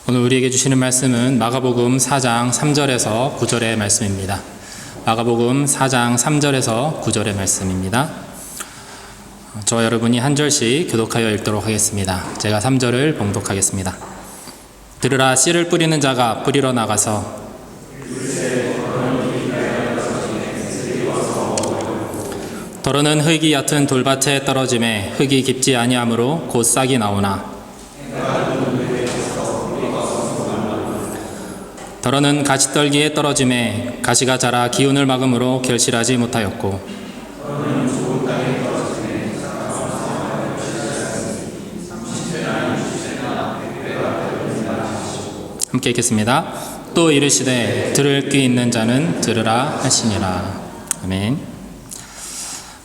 오늘 우리에게 주시는 말씀은 마가복음 4장 3절에서 9절의 말씀입니다. 마가복음 4장 3절에서 9절의 말씀입니다. 저와 여러분이 한 절씩 교독하여 읽도록 하겠습니다. 제가 3절을 봉독하겠습니다. 들으라, 씨를 뿌리는 자가 뿌리러 나가서 더러는 흙이 얕은 돌밭에 떨어짐에 흙이 깊지 아니하므로 곧 싹이 나오나 더러는 가시떨기에 떨어짐에 가시가 자라 기운을 막음으로 결실하지 못하였고 함께 읽겠습니다. 또 이르시되 들을 귀 있는 자는 들으라 하시니라. 아멘.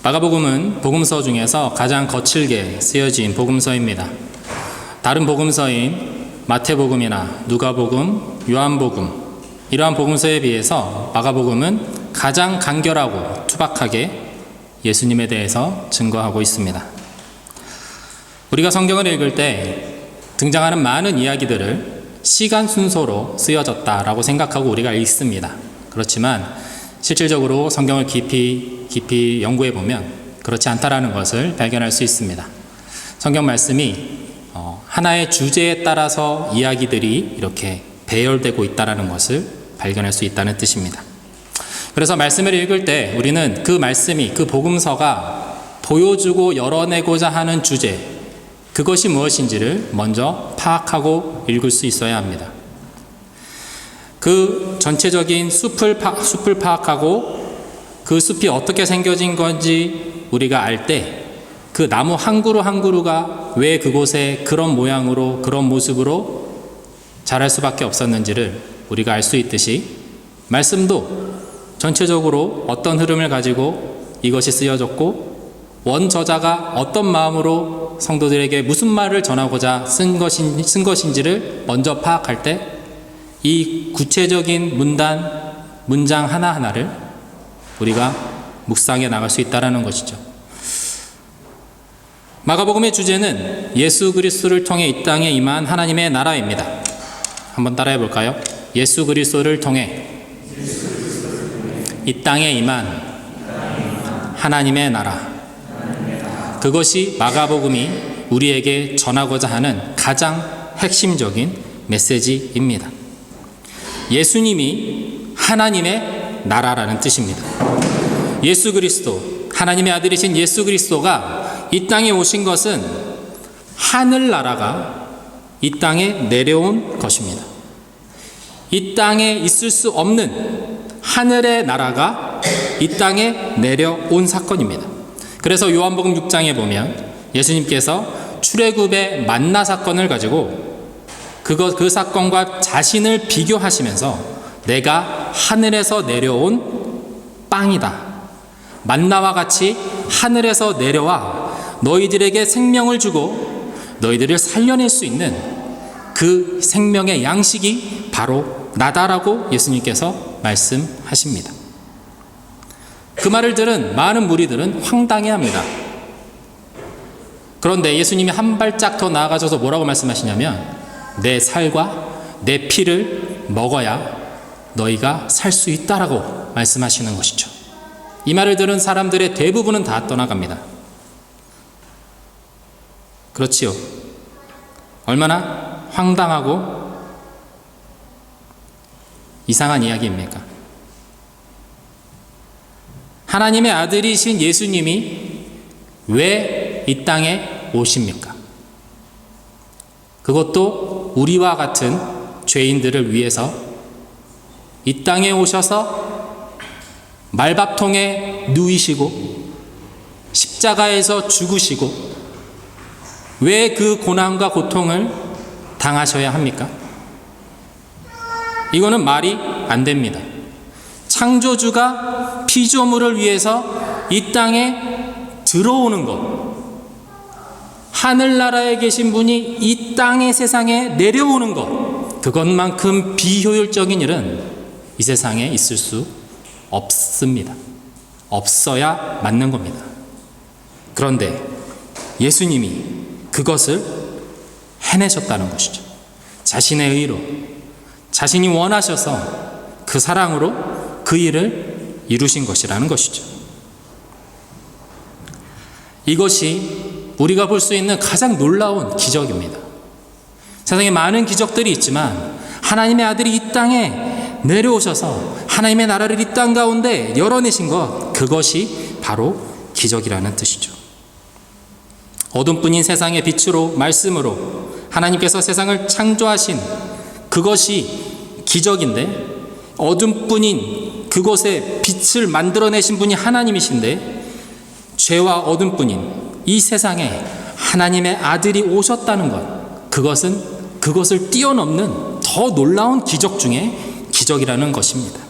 마가복음은 복음서 중에서 가장 거칠게 쓰여진 복음서입니다. 다른 복음서인 마태복음이나 누가복음, 요한복음 이러한 복음서에 비해서 마가복음은 가장 간결하고 투박하게 예수님에 대해서 증거하고 있습니다. 우리가 성경을 읽을 때 등장하는 많은 이야기들을 시간 순서로 쓰여졌다라고 생각하고 우리가 읽습니다. 그렇지만 실질적으로 성경을 깊이 연구해 보면 그렇지 않다라는 것을 발견할 수 있습니다. 성경 말씀이 하나의 주제에 따라서 이야기들이 이렇게 배열되고 있다는 것을 발견할 수 있다는 뜻입니다. 그래서 말씀을 읽을 때 우리는 그 말씀이, 그 복음서가 보여주고 열어내고자 하는 주제, 그것이 무엇인지를 먼저 파악하고 읽을 수 있어야 합니다. 그 전체적인 숲을 파악하고 그 숲이 어떻게 생겨진 건지 우리가 알 때 그 나무 한 그루 한 그루가 왜 그곳에 그런 모양으로 그런 모습으로 자랄 수밖에 없었는지를 우리가 알 수 있듯이 말씀도 전체적으로 어떤 흐름을 가지고 이것이 쓰여졌고 원저자가 어떤 마음으로 성도들에게 무슨 말을 전하고자 쓴 것인지를 먼저 파악할 때 이 구체적인 문장 하나하나를 우리가 묵상해 나갈 수 있다는 것이죠. 마가복음의 주제는 예수 그리스도를 통해 이 땅에 임한 하나님의 나라입니다. 한번 따라해 볼까요? 예수 그리스도를 통해 이 땅에 임한 하나님의 나라. 그것이 마가복음이 우리에게 전하고자 하는 가장 핵심적인 메시지입니다. 예수님이 하나님의 나라라는 뜻입니다. 예수 그리스도, 하나님의 아들이신 예수 그리스도가 이 땅에 오신 것은 하늘나라가 이 땅에 내려온 것입니다. 이 땅에 있을 수 없는 하늘의 나라가 이 땅에 내려온 사건입니다. 그래서 요한복음 6장에 보면 예수님께서 출애굽의 만나 사건을 가지고 그 사건과 자신을 비교하시면서 내가 하늘에서 내려온 빵이다. 만나와 같이 하늘에서 내려와 너희들에게 생명을 주고 너희들을 살려낼 수 있는 그 생명의 양식이 바로 나다라고 예수님께서 말씀하십니다. 그 말을 들은 많은 무리들은 황당해합니다. 그런데 예수님이 한 발짝 더 나아가셔서 뭐라고 말씀하시냐면 내 살과 내 피를 먹어야 너희가 살 수 있다라고 말씀하시는 것이죠. 이 말을 들은 사람들의 대부분은 다 떠나갑니다. 그렇지요. 얼마나 황당하고 이상한 이야기입니까? 하나님의 아들이신 예수님이 왜 이 땅에 오십니까? 그것도 우리와 같은 죄인들을 위해서 이 땅에 오셔서 말밥통에 누이시고 십자가에서 죽으시고 왜 그 고난과 고통을 당하셔야 합니까? 이거는 말이 안 됩니다. 창조주가 피조물을 위해서 이 땅에 들어오는 것, 하늘나라에 계신 분이 이 땅의 세상에 내려오는 것, 그것만큼 비효율적인 일은 이 세상에 있을 수 없습니다. 없어야 맞는 겁니다. 그런데 예수님이 그것을 해내셨다는 것이죠. 자신의 의로, 자신이 원하셔서 그 사랑으로 그 일을 이루신 것이라는 것이죠. 이것이 우리가 볼 수 있는 가장 놀라운 기적입니다. 세상에 많은 기적들이 있지만 하나님의 아들이 이 땅에 내려오셔서 하나님의 나라를 이 땅 가운데 열어내신 것, 그것이 바로 기적이라는 뜻이죠. 어둠뿐인 세상의 빛으로, 말씀으로 하나님께서 세상을 창조하신 그것이 기적인데, 어둠뿐인 그곳에 빛을 만들어내신 분이 하나님이신데, 죄와 어둠뿐인 이 세상에 하나님의 아들이 오셨다는 것, 그것을 뛰어넘는 더 놀라운 기적 중에 기적이라는 것입니다.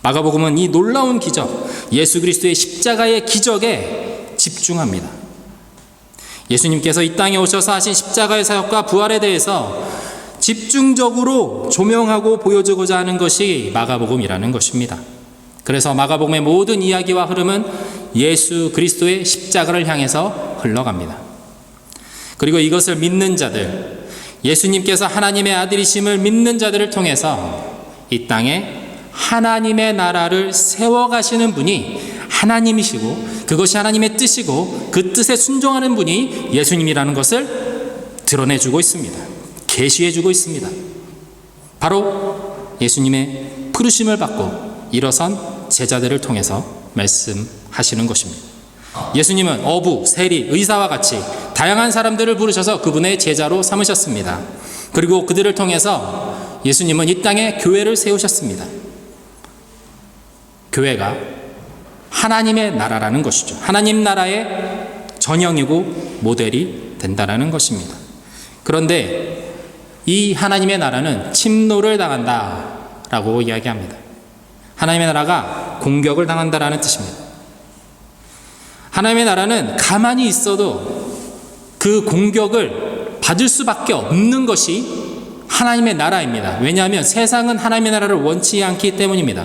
마가복음은 이 놀라운 기적, 예수 그리스도의 십자가의 기적에 집중합니다. 예수님께서 이 땅에 오셔서 하신 십자가의 사역과 부활에 대해서 집중적으로 조명하고 보여주고자 하는 것이 마가복음이라는 것입니다. 그래서 마가복음의 모든 이야기와 흐름은 예수 그리스도의 십자가를 향해서 흘러갑니다. 그리고 이것을 믿는 자들, 예수님께서 하나님의 아들이심을 믿는 자들을 통해서 이 땅에 하나님의 나라를 세워가시는 분이 하나님이시고, 그것이 하나님의 뜻이고 그 뜻에 순종하는 분이 예수님이라는 것을 드러내주고 있습니다. 계시해주고 있습니다. 바로 예수님의 부르심을 받고 일어선 제자들을 통해서 말씀하시는 것입니다. 예수님은 어부, 세리, 의사와 같이 다양한 사람들을 부르셔서 그분의 제자로 삼으셨습니다. 그리고 그들을 통해서 예수님은 이 땅에 교회를 세우셨습니다. 교회가 하나님의 나라라는 것이죠. 하나님 나라의 전형이고 모델이 된다는 것입니다. 그런데 이 하나님의 나라는 침노를 당한다라고 이야기합니다. 하나님의 나라가 공격을 당한다라는 뜻입니다. 하나님의 나라는 가만히 있어도 그 공격을 받을 수밖에 없는 것이 하나님의 나라입니다. 왜냐하면 세상은 하나님의 나라를 원치 않기 때문입니다.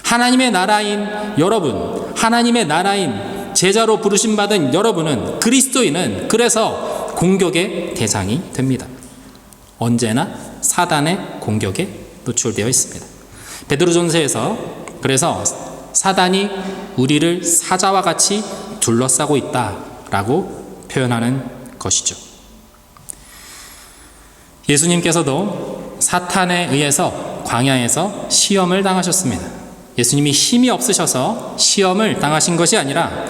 하나님의 나라인 여러분, 하나님의 나라인 제자로 부르심받은 여러분은, 그리스도인은 그래서 공격의 대상이 됩니다. 언제나 사단의 공격에 노출되어 있습니다. 베드로전서에서 그래서 사단이 우리를 사자와 같이 둘러싸고 있다라고 표현하는 것이죠. 예수님께서도 사탄에 의해서 광야에서 시험을 당하셨습니다. 예수님이 힘이 없으셔서 시험을 당하신 것이 아니라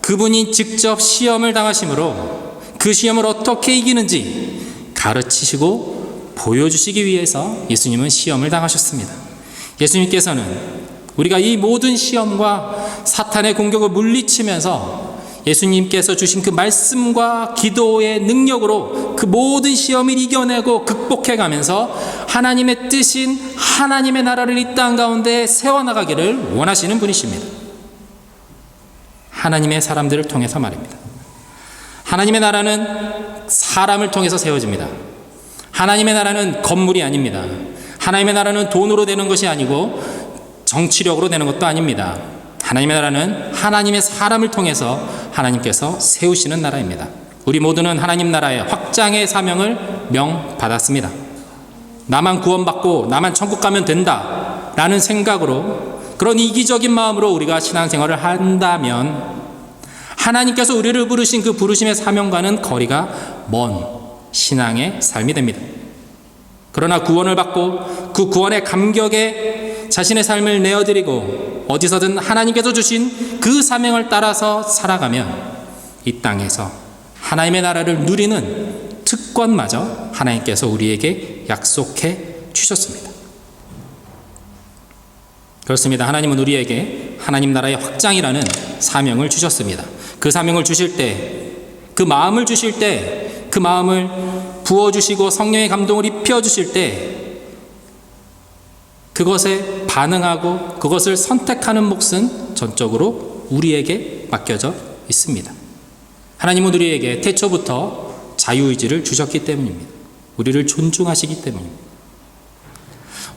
그분이 직접 시험을 당하심으로 그 시험을 어떻게 이기는지 가르치시고 보여주시기 위해서 예수님은 시험을 당하셨습니다. 예수님께서는 우리가 이 모든 시험과 사탄의 공격을 물리치면서 예수님께서 주신 그 말씀과 기도의 능력으로 그 모든 시험을 이겨내고 극복해가면서 하나님의 뜻인 하나님의 나라를 이 땅 가운데 세워나가기를 원하시는 분이십니다. 하나님의 사람들을 통해서 말입니다. 하나님의 나라는 사람을 통해서 세워집니다. 하나님의 나라는 건물이 아닙니다. 하나님의 나라는 돈으로 되는 것이 아니고 정치력으로 되는 것도 아닙니다. 하나님의 나라는 하나님의 사람을 통해서 하나님께서 세우시는 나라입니다. 우리 모두는 하나님 나라의 확장의 사명을 명받았습니다. 나만 구원받고 나만 천국 가면 된다 라는 생각으로, 그런 이기적인 마음으로 우리가 신앙생활을 한다면 하나님께서 우리를 부르신 그 부르심의 사명과는 거리가 먼 신앙의 삶이 됩니다. 그러나 구원을 받고 그 구원의 감격에 자신의 삶을 내어드리고 어디서든 하나님께서 주신 그 사명을 따라서 살아가면 이 땅에서 하나님의 나라를 누리는 특권마저 하나님께서 우리에게 약속해 주셨습니다. 그렇습니다. 하나님은 우리에게 하나님 나라의 확장이라는 사명을 주셨습니다. 그 사명을 주실 때, 그 마음을 주실 때, 그 마음을 부어주시고 성령의 감동을 입혀주실 때 그것에 반응하고 그것을 선택하는 몫은 전적으로 우리에게 맡겨져 있습니다. 하나님은 우리에게 태초부터 자유의지를 주셨기 때문입니다. 우리를 존중하시기 때문입니다.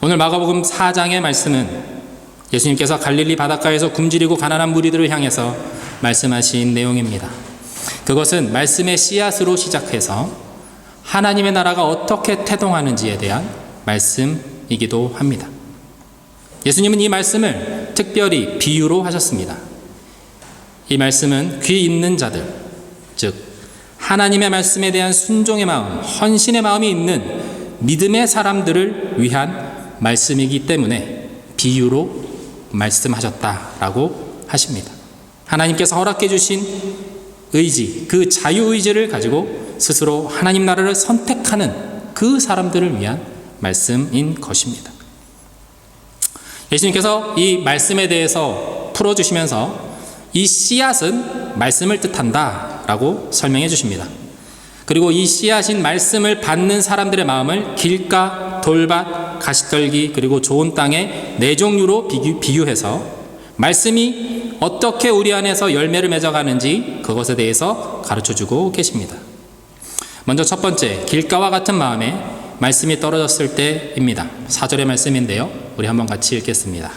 오늘 마가복음 4장의 말씀은 예수님께서 갈릴리 바닷가에서 굶주리고 가난한 무리들을 향해서 말씀하신 내용입니다. 그것은 말씀의 씨앗으로 시작해서 하나님의 나라가 어떻게 태동하는지에 대한 말씀이기도 합니다. 예수님은 이 말씀을 특별히 비유로 하셨습니다. 이 말씀은 귀 있는 자들, 즉 하나님의 말씀에 대한 순종의 마음, 헌신의 마음이 있는 믿음의 사람들을 위한 말씀이기 때문에 비유로 말씀하셨다라고 하십니다. 하나님께서 허락해 주신 의지, 그 자유의지를 가지고 스스로 하나님 나라를 선택하는 그 사람들을 위한 말씀인 것입니다. 예수님께서 이 말씀에 대해서 풀어주시면서 이 씨앗은 말씀을 뜻한다 라고 설명해 주십니다. 그리고 이 씨앗인 말씀을 받는 사람들의 마음을 길가, 돌밭, 가시떨기 그리고 좋은 땅의 네 종류로 비유해서 말씀이 어떻게 우리 안에서 열매를 맺어가는지 그것에 대해서 가르쳐주고 계십니다. 먼저 첫 번째, 길가와 같은 마음에 말씀이 떨어졌을 때입니다. 4절의 말씀인데요, 우리 한번 같이 읽겠습니다.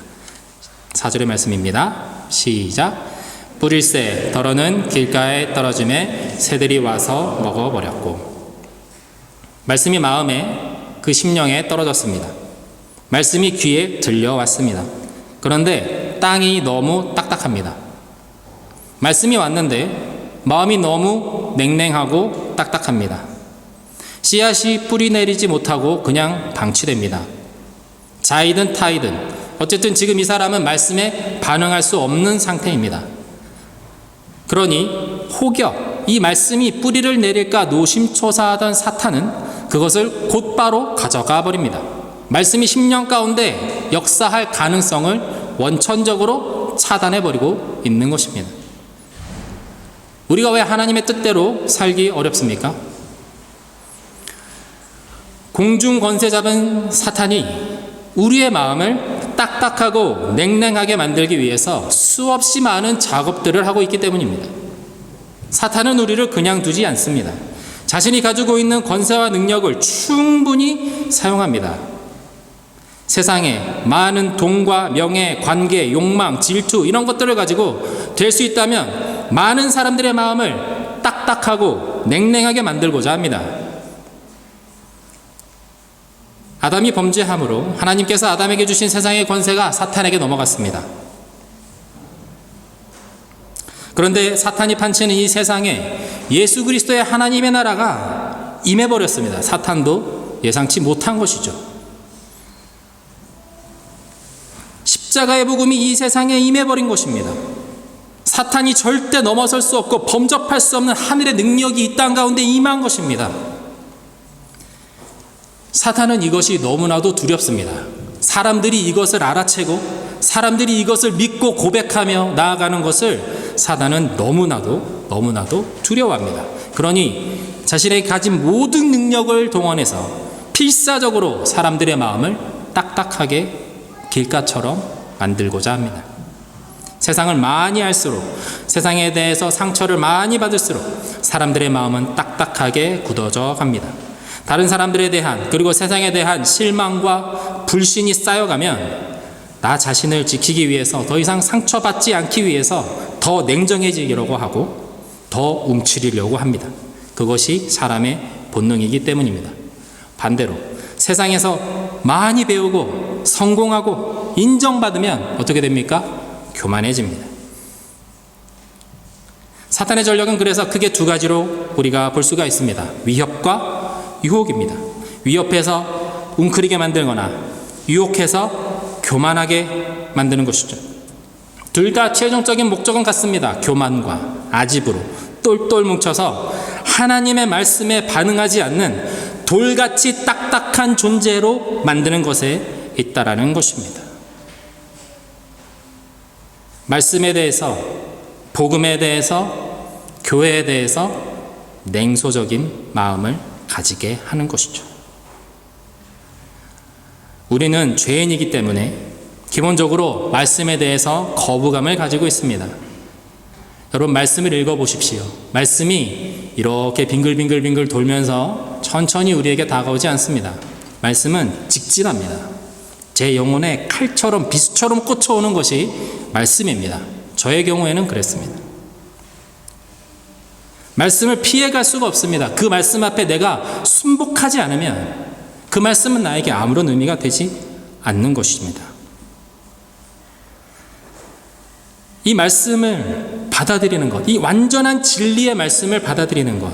4절의 말씀입니다. 시작. 뿌릴새 덜어는 길가에 떨어짐에 새들이 와서 먹어버렸고. 말씀이 마음에, 그 심령에 떨어졌습니다. 말씀이 귀에 들려왔습니다. 그런데 땅이 너무 딱딱합니다. 말씀이 왔는데 마음이 너무 냉랭하고 딱딱합니다. 씨앗이 뿌리 내리지 못하고 그냥 방치됩니다. 자이든 타이든 어쨌든 지금 이 사람은 말씀에 반응할 수 없는 상태입니다. 그러니 혹여 이 말씀이 뿌리를 내릴까 노심초사하던 사탄은 그것을 곧바로 가져가 버립니다. 말씀이 심령 가운데 역사할 가능성을 원천적으로 차단해버리고 있는 것입니다. 우리가 왜 하나님의 뜻대로 살기 어렵습니까? 공중 권세 잡은 사탄이 우리의 마음을 딱딱하고 냉랭하게 만들기 위해서 수없이 많은 작업들을 하고 있기 때문입니다. 사탄은 우리를 그냥 두지 않습니다. 자신이 가지고 있는 권세와 능력을 충분히 사용합니다. 세상에 많은 돈과 명예, 관계, 욕망, 질투 이런 것들을 가지고 될 수 있다면 많은 사람들의 마음을 딱딱하고 냉랭하게 만들고자 합니다. 아담이 범죄함으로 하나님께서 아담에게 주신 세상의 권세가 사탄에게 넘어갔습니다. 그런데 사탄이 판치는 이 세상에 예수 그리스도의 하나님의 나라가 임해버렸습니다. 사탄도 예상치 못한 것이죠. 십자가의 복음이 이 세상에 임해버린 것입니다. 사탄이 절대 넘어설 수 없고 범접할 수 없는 하늘의 능력이 이 땅 가운데 임한 것입니다. 사탄은 이것이 너무나도 두렵습니다. 사람들이 이것을 알아채고 사람들이 이것을 믿고 고백하며 나아가는 것을 사탄은 너무나도 두려워합니다. 그러니 자신의 가진 모든 능력을 동원해서 필사적으로 사람들의 마음을 딱딱하게 길가처럼 만들고자 합니다. 세상을 많이 알수록, 세상에 대해서 상처를 많이 받을수록 사람들의 마음은 딱딱하게 굳어져 갑니다. 다른 사람들에 대한, 그리고 세상에 대한 실망과 불신이 쌓여가면 나 자신을 지키기 위해서, 더 이상 상처받지 않기 위해서 더 냉정해지려고 하고 더 움츠리려고 합니다. 그것이 사람의 본능이기 때문입니다. 반대로 세상에서 많이 배우고 성공하고 인정받으면 어떻게 됩니까? 교만해집니다. 사탄의 전략은 그래서 크게 두 가지로 우리가 볼 수가 있습니다. 위협과 유혹입니다. 위협해서 웅크리게 만들거나 유혹해서 교만하게 만드는 것이죠. 둘 다 최종적인 목적은 같습니다. 교만과 아집으로 똘똘 뭉쳐서 하나님의 말씀에 반응하지 않는 돌같이 딱딱한 존재로 만드는 것에 있다라는 것입니다. 말씀에 대해서, 복음에 대해서, 교회에 대해서 냉소적인 마음을 가지게 하는 것이죠. 우리는 죄인이기 때문에 기본적으로 말씀에 대해서 거부감을 가지고 있습니다. 여러분, 말씀을 읽어보십시오. 말씀이 이렇게 빙글빙글 돌면서 천천히 우리에게 다가오지 않습니다. 말씀은 직진합니다. 제 영혼에 칼처럼 비수처럼 꽂혀오는 것이 말씀입니다. 저의 경우에는 그랬습니다. 말씀을 피해갈 수가 없습니다. 그 말씀 앞에 내가 순복하지 않으면 그 말씀은 나에게 아무런 의미가 되지 않는 것입니다. 이 말씀을 받아들이는 것, 이 완전한 진리의 말씀을 받아들이는 것,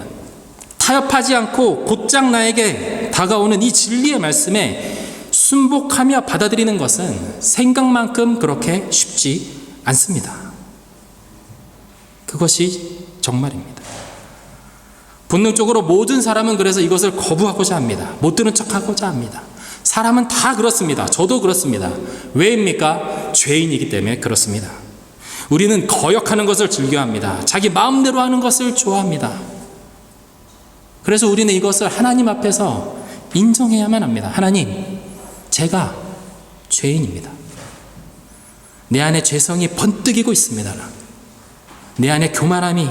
타협하지 않고 곧장 나에게 다가오는 이 진리의 말씀에 순복하며 받아들이는 것은 생각만큼 그렇게 쉽지 않습니다. 그것이 정말입니다. 본능적으로 모든 사람은 그래서 이것을 거부하고자 합니다. 못 들은 척하고자 합니다. 사람은 다 그렇습니다. 저도 그렇습니다. 왜입니까? 죄인이기 때문에 그렇습니다. 우리는 거역하는 것을 즐겨합니다. 자기 마음대로 하는 것을 좋아합니다. 그래서 우리는 이것을 하나님 앞에서 인정해야만 합니다. 하나님, 제가 죄인입니다. 내 안에 죄성이 번뜩이고 있습니다. 내 안에 교만함이,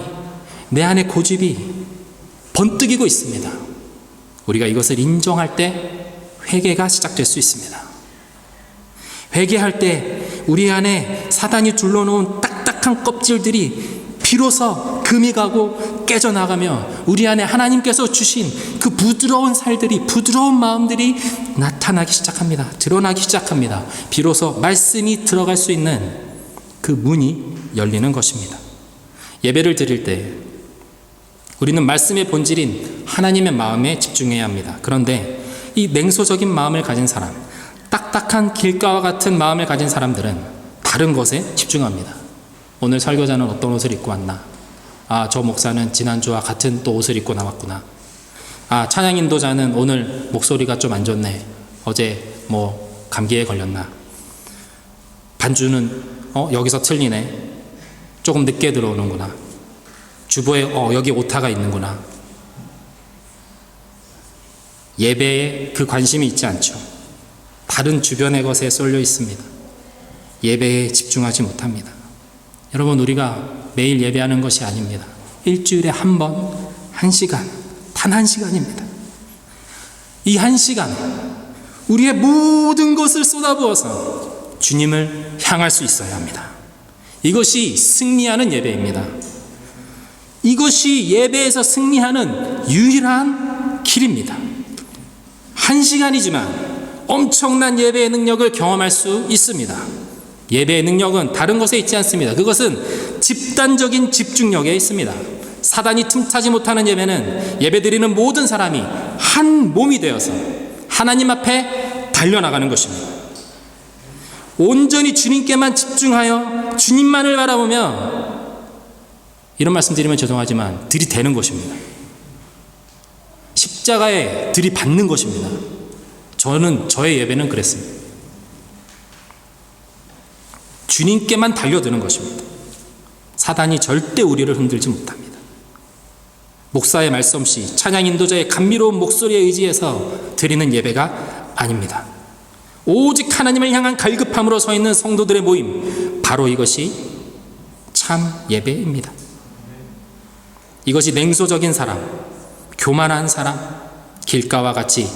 내 안에 고집이 번뜩이고 있습니다. 우리가 이것을 인정할 때 회개가 시작될 수 있습니다. 회개할 때 우리 안에 사단이 둘러놓은 딱딱한 껍질들이 비로소 금이 가고 깨져나가며 우리 안에 하나님께서 주신 그 부드러운 살들이, 부드러운 마음들이 나타나기 시작합니다. 드러나기 시작합니다. 비로소 말씀이 들어갈 수 있는 그 문이 열리는 것입니다. 예배를 드릴 때 우리는 말씀의 본질인 하나님의 마음에 집중해야 합니다. 그런데 이 냉소적인 마음을 가진 사람, 딱딱한 길가와 같은 마음을 가진 사람들은 다른 것에 집중합니다. 오늘 설교자는 어떤 옷을 입고 왔나? 아, 저 목사는 지난주와 같은 또 옷을 입고 나왔구나. 아, 찬양 인도자는 오늘 목소리가 좀 안 좋네. 어제 뭐 감기에 걸렸나? 반주는 여기서 틀리네. 조금 늦게 들어오는구나. 주보에 여기 오타가 있는구나. 예배에 그 관심이 있지 않죠. 다른 주변의 것에 쏠려 있습니다. 예배에 집중하지 못합니다. 여러분, 우리가 매일 예배하는 것이 아닙니다. 일주일에 한 번, 1시간, 단 1시간입니다. 이 1시간, 우리의 모든 것을 쏟아부어서 주님을 향할 수 있어야 합니다. 이것이 승리하는 예배입니다. 이것이 예배에서 승리하는 유일한 길입니다. 1시간이지만 엄청난 예배의 능력을 경험할 수 있습니다. 예배의 능력은 다른 것에 있지 않습니다. 그것은 집단적인 집중력에 있습니다. 사단이 틈타지 못하는 예배는 예배드리는 모든 사람이 한 몸이 되어서 하나님 앞에 달려나가는 것입니다. 온전히 주님께만 집중하여 주님만을 바라보며, 이런 말씀 드리면 죄송하지만 들이대는 것입니다. 십자가에 들이받는 것입니다. 저의 예배는 그랬습니다. 주님께만 달려드는 것입니다. 사단이 절대 우리를 흔들지 못합니다. 목사의 말씀 없이 찬양 인도자의 감미로운 목소리에 의지해서 드리는 예배가 아닙니다. 오직 하나님을 향한 갈급함으로 서 있는 성도들의 모임, 바로 이것이 참 예배입니다. 이것이 냉소적인 사람, 교만한 사람, 길가와 같이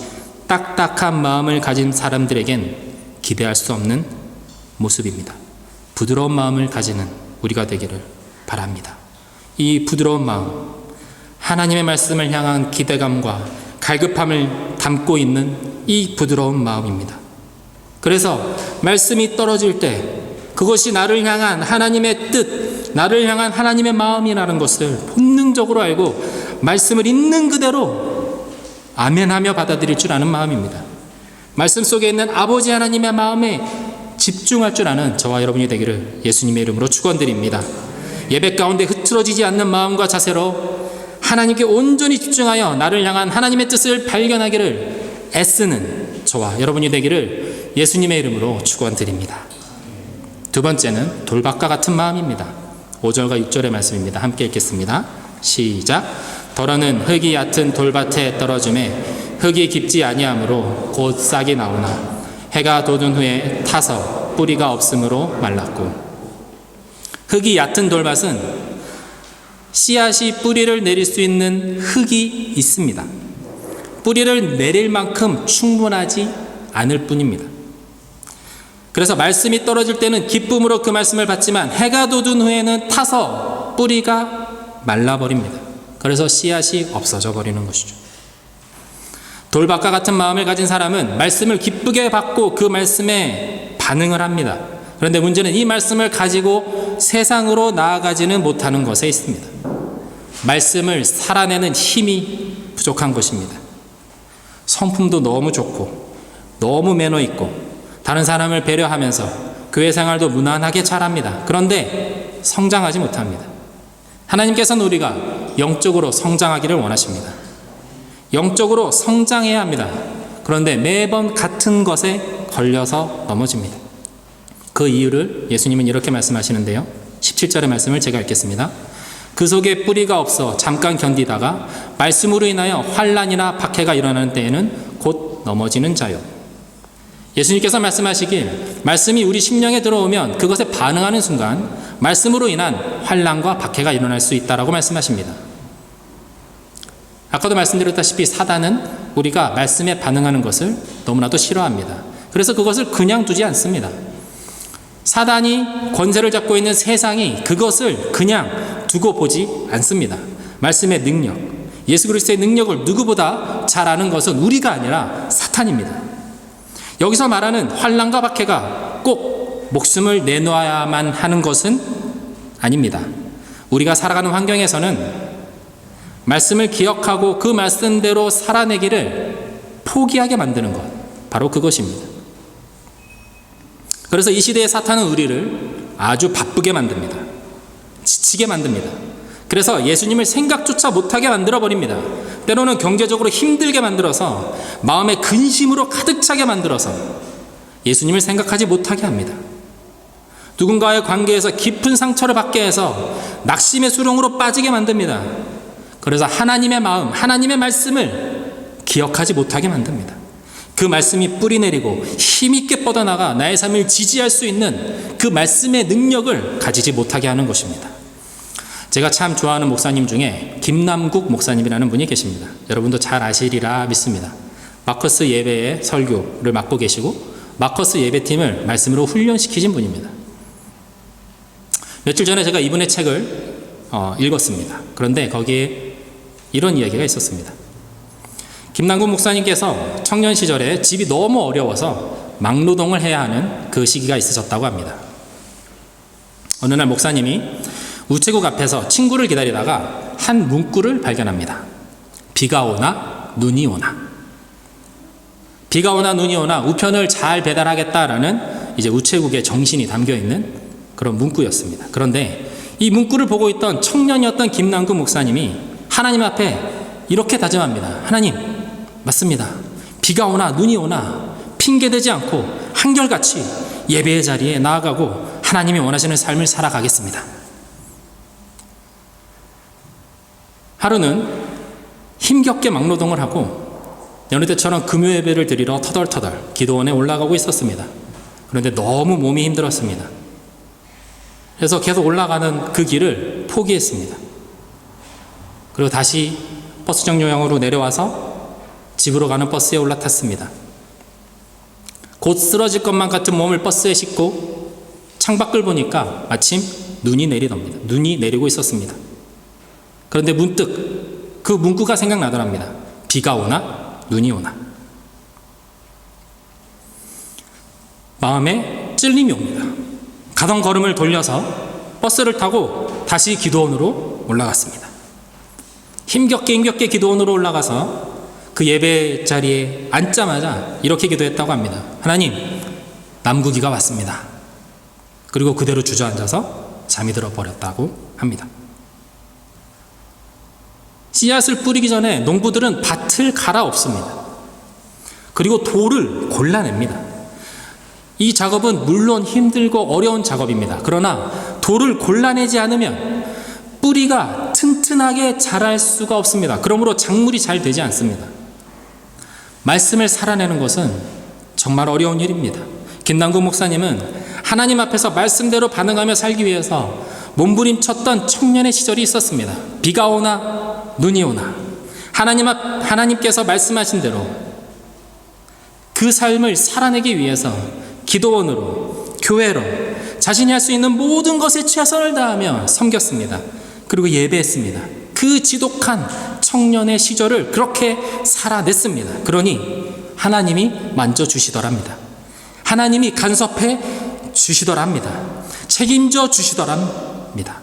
딱딱한 마음을 가진 사람들에겐 기대할 수 없는 모습입니다. 부드러운 마음을 가지는 우리가 되기를 바랍니다. 이 부드러운 마음, 하나님의 말씀을 향한 기대감과 갈급함을 담고 있는 이 부드러운 마음입니다. 그래서 말씀이 떨어질 때 그것이 나를 향한 하나님의 뜻, 나를 향한 하나님의 마음이라는 것을 본능적으로 알고 말씀을 있는 그대로 아멘하며 받아들일 줄 아는 마음입니다. 말씀 속에 있는 아버지 하나님의 마음에 집중할 줄 아는 저와 여러분이 되기를 예수님의 이름으로 축원드립니다. 예배 가운데 흐트러지지 않는 마음과 자세로 하나님께 온전히 집중하여 나를 향한 하나님의 뜻을 발견하기를 애쓰는 저와 여러분이 되기를 예수님의 이름으로 축원드립니다. 두 번째는 돌밭과 같은 마음입니다. 5절과 6절의 말씀입니다. 함께 읽겠습니다. 시작. 더러는 흙이 얕은 돌밭에 떨어짐에 흙이 깊지 아니하므로 곧 싹이 나오나 해가 돋은 후에 타서 뿌리가 없으므로 말랐고. 흙이 얕은 돌밭은 씨앗이 뿌리를 내릴 수 있는 흙이 있습니다. 뿌리를 내릴 만큼 충분하지 않을 뿐입니다. 그래서 말씀이 떨어질 때는 기쁨으로 그 말씀을 받지만 해가 돋은 후에는 타서 뿌리가 말라버립니다. 그래서 씨앗이 없어져 버리는 것이죠. 돌밭과 같은 마음을 가진 사람은 말씀을 기쁘게 받고 그 말씀에 반응을 합니다. 그런데 문제는 이 말씀을 가지고 세상으로 나아가지는 못하는 것에 있습니다. 말씀을 살아내는 힘이 부족한 것입니다. 성품도 너무 좋고 너무 매너 있고 다른 사람을 배려하면서 교회 생활도 무난하게 잘합니다. 그런데 성장하지 못합니다. 하나님께서는 우리가 영적으로 성장하기를 원하십니다. 영적으로 성장해야 합니다. 그런데 매번 같은 것에 걸려서 넘어집니다. 그 이유를 예수님은 이렇게 말씀하시는데요. 17절의 말씀을 제가 읽겠습니다. 그 속에 뿌리가 없어 잠깐 견디다가 말씀으로 인하여 환난이나 박해가 일어나는 때에는 곧 넘어지는 자요. 예수님께서 말씀하시길 말씀이 우리 심령에 들어오면 그것에 반응하는 순간 말씀으로 인한 환난과 박해가 일어날 수 있다라고 말씀하십니다. 아까도 말씀드렸다시피 사단은 우리가 말씀에 반응하는 것을 너무나도 싫어합니다. 그래서 그것을 그냥 두지 않습니다. 사단이 권세를 잡고 있는 세상이 그것을 그냥 두고 보지 않습니다. 말씀의 능력, 예수 그리스도의 능력을 누구보다 잘 아는 것은 우리가 아니라 사탄입니다. 여기서 말하는 환난과 박해가 꼭 목숨을 내놓아야만 하는 것은 아닙니다. 우리가 살아가는 환경에서는 말씀을 기억하고 그 말씀대로 살아내기를 포기하게 만드는 것, 바로 그것입니다. 그래서 이 시대의 사탄은 우리를 아주 바쁘게 만듭니다. 지치게 만듭니다. 그래서 예수님을 생각조차 못하게 만들어버립니다. 때로는 경제적으로 힘들게 만들어서 마음에 근심으로 가득 차게 만들어서 예수님을 생각하지 못하게 합니다. 누군가의 관계에서 깊은 상처를 받게 해서 낙심의 수렁으로 빠지게 만듭니다. 그래서 하나님의 마음, 하나님의 말씀을 기억하지 못하게 만듭니다. 그 말씀이 뿌리 내리고 힘있게 뻗어나가 나의 삶을 지지할 수 있는 그 말씀의 능력을 가지지 못하게 하는 것입니다. 제가 참 좋아하는 목사님 중에 김남국 목사님이라는 분이 계십니다. 여러분도 잘 아시리라 믿습니다. 마커스 예배의 설교를 맡고 계시고 마커스 예배팀을 말씀으로 훈련시키신 분입니다. 며칠 전에 제가 이분의 책을 읽었습니다. 그런데 거기에 이런 이야기가 있었습니다. 김남국 목사님께서 청년 시절에 집이 너무 어려워서 막노동을 해야 하는 그 시기가 있으셨다고 합니다. 어느 날 목사님이 우체국 앞에서 친구를 기다리다가 한 문구를 발견합니다. 비가 오나 눈이 오나. 비가 오나 눈이 오나 우편을 잘 배달하겠다라는 이제 우체국의 정신이 담겨 있는 그런 문구였습니다. 그런데 이 문구를 보고 있던 청년이었던 김남국 목사님이 하나님 앞에 이렇게 다짐합니다. 하나님, 맞습니다. 비가 오나 눈이 오나 핑계대지 않고 한결같이 예배의 자리에 나아가고 하나님이 원하시는 삶을 살아가겠습니다. 하루는 힘겹게 막노동을 하고 여느 때처럼 금요 예배를 드리러 터덜터덜 기도원에 올라가고 있었습니다. 그런데 너무 몸이 힘들었습니다. 그래서 계속 올라가는 그 길을 포기했습니다. 그리고 다시 버스 정류장으로 내려와서 집으로 가는 버스에 올라탔습니다. 곧 쓰러질 것만 같은 몸을 버스에 싣고 창밖을 보니까 마침 눈이 내리더랍니다. 눈이 내리고 있었습니다. 그런데 문득 그 문구가 생각나더랍니다. 비가 오나 눈이 오나. 마음에 찔림이 옵니다. 가던 걸음을 돌려서 버스를 타고 다시 기도원으로 올라갔습니다. 힘겹게 기도원으로 올라가서 그 예배 자리에 앉자마자 이렇게 기도했다고 합니다. 하나님, 남국이가 왔습니다. 그리고 그대로 주저앉아서 잠이 들어버렸다고 합니다. 씨앗을 뿌리기 전에 농부들은 밭을 갈아엎습니다. 그리고 돌을 골라냅니다. 이 작업은 물론 힘들고 어려운 작업입니다. 그러나 돌을 골라내지 않으면 뿌리가 튼튼하게 자랄 수가 없습니다. 그러므로 작물이 잘 되지 않습니다. 말씀을 살아내는 것은 정말 어려운 일입니다. 김남국 목사님은 하나님 앞에서 말씀대로 반응하며 살기 위해서 몸부림쳤던 청년의 시절이 있었습니다. 비가 오나 눈이 오나 하나님께서 말씀하신 대로 그 삶을 살아내기 위해서 기도원으로, 교회로 자신이 할 수 있는 모든 것에 최선을 다하며 섬겼습니다. 그리고 예배했습니다. 그 지독한 청년의 시절을 그렇게 살아냈습니다. 그러니 하나님이 만져주시더랍니다. 하나님이 간섭해 주시더랍니다. 책임져 주시더랍니다.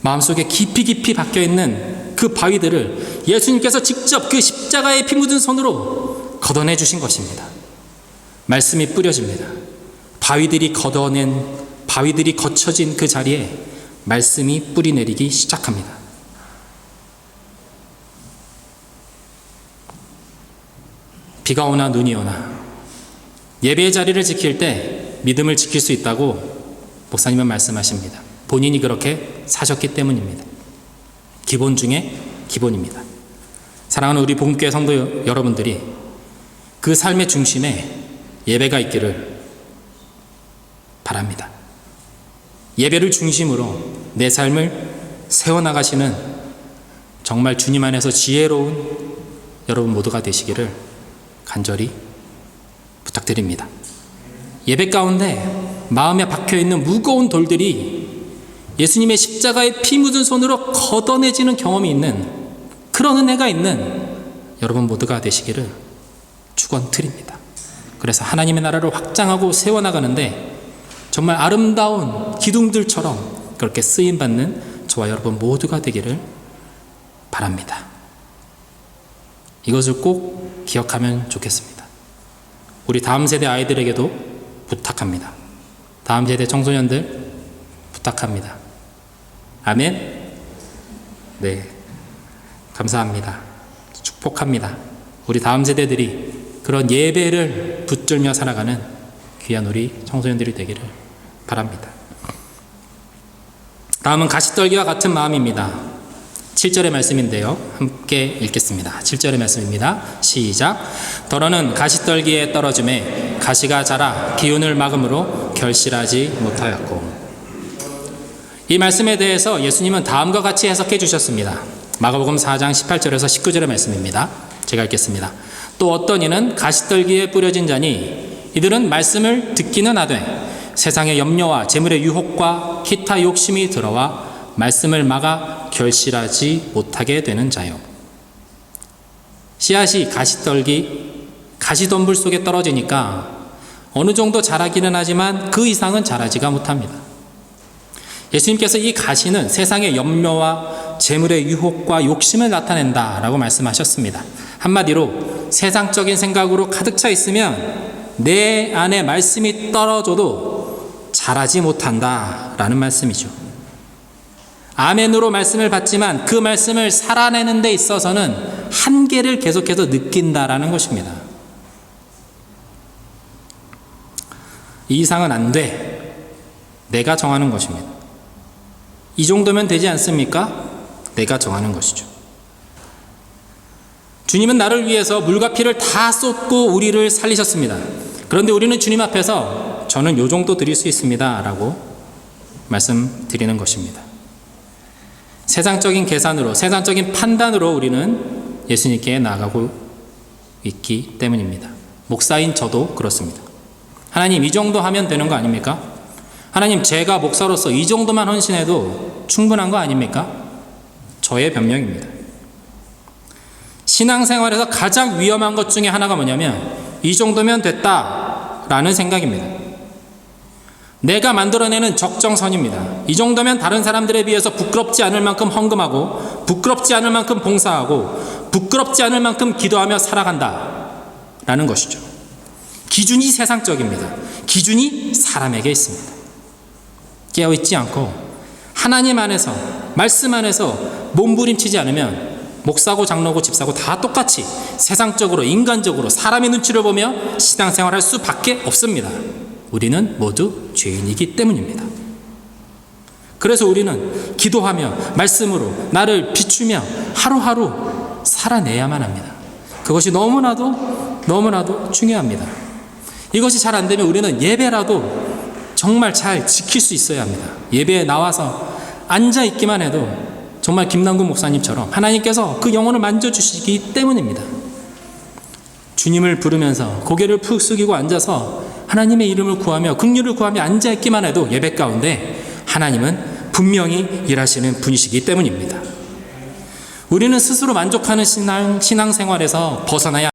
마음속에 깊이 박혀있는 그 바위들을 예수님께서 직접 그 십자가에 피 묻은 손으로 걷어내 주신 것입니다. 말씀이 뿌려집니다. 바위들이 거쳐진 그 자리에 말씀이 뿌리 내리기 시작합니다. 비가 오나 눈이 오나 예배의 자리를 지킬 때 믿음을 지킬 수 있다고 목사님은 말씀하십니다. 본인이 그렇게 사셨기 때문입니다. 기본 중에 기본입니다. 사랑하는 우리 복음교회 성도 여러분들이 그 삶의 중심에 예배가 있기를 바랍니다. 예배를 중심으로 내 삶을 세워나가시는 정말 주님 안에서 지혜로운 여러분 모두가 되시기를 간절히 부탁드립니다. 예배 가운데 마음에 박혀있는 무거운 돌들이 예수님의 십자가에 피 묻은 손으로 걷어내지는 경험이 있는 그런 은혜가 있는 여러분 모두가 되시기를 축원드립니다. 그래서 하나님의 나라를 확장하고 세워나가는데 정말 아름다운 기둥들처럼 그렇게 쓰임받는 저와 여러분 모두가 되기를 바랍니다. 이것을 꼭 기억하면 좋겠습니다. 우리 다음 세대 아이들에게도 부탁합니다. 다음 세대 청소년들 부탁합니다. 아멘? 네, 감사합니다. 축복합니다. 우리 다음 세대들이 그런 예배를 붙들며 살아가는 귀한 우리 청소년들이 되기를 바랍니다. 다음은 가시떨기와 같은 마음입니다. 7절의 말씀인데요. 함께 읽겠습니다. 7절의 말씀입니다. 시작. 더러는 가시떨기에 떨어짐에 가시가 자라 기운을 막음으로 결실하지 못하였고. 이 말씀에 대해서 예수님은 다음과 같이 해석해 주셨습니다. 마가복음 4장 18절에서 19절의 말씀입니다. 제가 읽겠습니다. 또 어떤 이는 가시떨기에 뿌려진 자니 이들은 말씀을 듣기는 하되 세상의 염려와 재물의 유혹과 기타 욕심이 들어와 말씀을 막아 결실하지 못하게 되는 자요. 씨앗이 가시덤불 속에 떨어지니까 어느 정도 자라기는 하지만 그 이상은 자라지가 못합니다. 예수님께서 이 가시는 세상의 염려와 재물의 유혹과 욕심을 나타낸다라고 말씀하셨습니다. 한마디로 세상적인 생각으로 가득 차 있으면 내 안에 말씀이 떨어져도 자라지 못한다라는 말씀이죠. 아멘으로 말씀을 받지만 그 말씀을 살아내는 데 있어서는 한계를 계속해서 느낀다라는 것입니다. 이 이상은 안 돼. 내가 정하는 것입니다. 이 정도면 되지 않습니까? 내가 정하는 것이죠. 주님은 나를 위해서 물과 피를 다 쏟고 우리를 살리셨습니다. 그런데 우리는 주님 앞에서 저는 요 정도 드릴 수 있습니다 라고 말씀드리는 것입니다. 세상적인 계산으로, 세상적인 판단으로 우리는 예수님께 나아가고 있기 때문입니다. 목사인 저도 그렇습니다. 하나님, 이 정도 하면 되는 거 아닙니까? 하나님, 제가 목사로서 이 정도만 헌신해도 충분한 거 아닙니까? 저의 변명입니다. 신앙생활에서 가장 위험한 것 중에 하나가 뭐냐면 이 정도면 됐다라는 생각입니다. 내가 만들어내는 적정선입니다. 이 정도면 다른 사람들에 비해서 부끄럽지 않을 만큼 헌금하고 부끄럽지 않을 만큼 봉사하고 부끄럽지 않을 만큼 기도하며 살아간다라는 것이죠. 기준이 세상적입니다. 기준이 사람에게 있습니다. 깨어있지 않고 하나님 안에서, 말씀 안에서 몸부림치지 않으면 목사고 장로고 집사고 다 똑같이 세상적으로, 인간적으로 사람의 눈치를 보며 신앙생활할 수밖에 없습니다. 우리는 모두 죄인이기 때문입니다. 그래서 우리는 기도하며 말씀으로 나를 비추며 하루하루 살아내야만 합니다. 그것이 너무나도 중요합니다. 이것이 잘 안 되면 우리는 예배라도 정말 잘 지킬 수 있어야 합니다. 예배에 나와서 앉아있기만 해도 정말 김남군 목사님처럼 하나님께서 그 영혼을 만져주시기 때문입니다. 주님을 부르면서 고개를 푹 숙이고 앉아서 하나님의 이름을 구하며 긍휼을 구하며 앉아있기만 해도 예배 가운데 하나님은 분명히 일하시는 분이시기 때문입니다. 우리는 스스로 만족하는 신앙생활에서 벗어나야